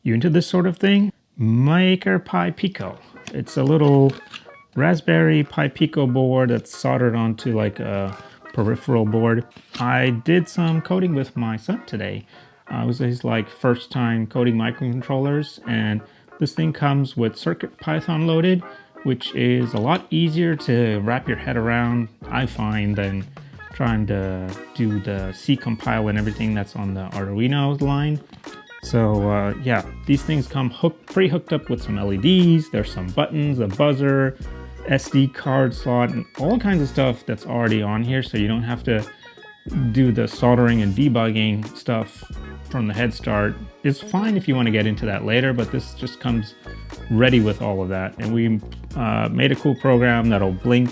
You into this sort of thing? Maker Pi Pico. It's a little Raspberry Pi Pico board that's soldered onto like a peripheral board. I did some coding with my son today. It was his like first time coding microcontrollers, and this thing comes with CircuitPython loaded, which is a lot easier to wrap your head around, I find, than trying to do the C compile and everything that's on the Arduino line. So yeah, these things come pre-hooked up with some LEDs, there's some buttons, a buzzer, SD card slot, and all kinds of stuff that's already on here, so you don't have to do the soldering and debugging stuff from the head start. It's fine if you want to get into that later, but this just comes ready with all of that. And we made a cool program that'll blink,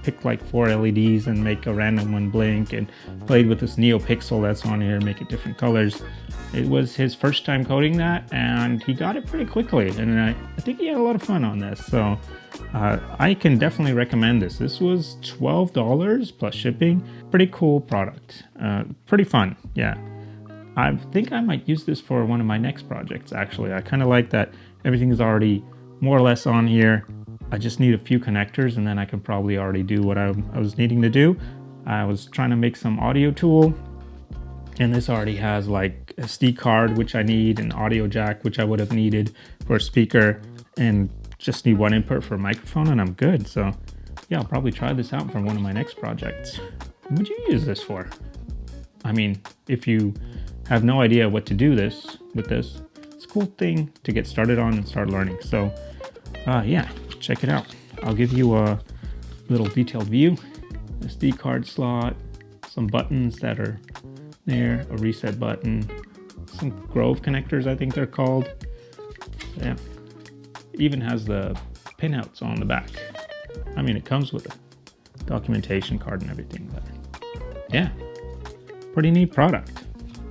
pick like 4 LEDs and make a random one blink, and played with this NeoPixel that's on here, make it different colors. It was his first time coding that, and he got it pretty quickly, and I think he had a lot of fun on this. So I can definitely recommend this. This was $12 plus shipping. Pretty cool product. Pretty fun, yeah. I think I might use this for one of my next projects, actually. I kind of like that everything is already more or less on here. I just need a few connectors, and then I can probably already do what I was needing to do. I was trying to make some audio tool, and this already has like a SD card, which I need, an audio jack, which I would have needed for a speaker, and just need one input for a microphone, and I'm good. So yeah, I'll probably try this out for one of my next projects. What would you use this for? I mean, if you have no idea what to do with this, it's a cool thing to get started on and start learning. So yeah, check it out. I'll give you a little detailed view. SD card slot, some buttons that are there, a reset button, some Grove connectors, I think they're called. Yeah, even has the pinouts on the back. I mean, it comes with a documentation card and everything, but yeah, pretty neat product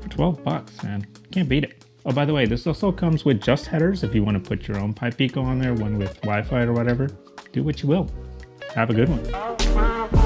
for 12 bucks, man. Can't beat it. Oh, by the way, this also comes with just headers if you want to put your own Pi Pico on there, one with Wi-Fi or whatever. Do what you will. Have a good one.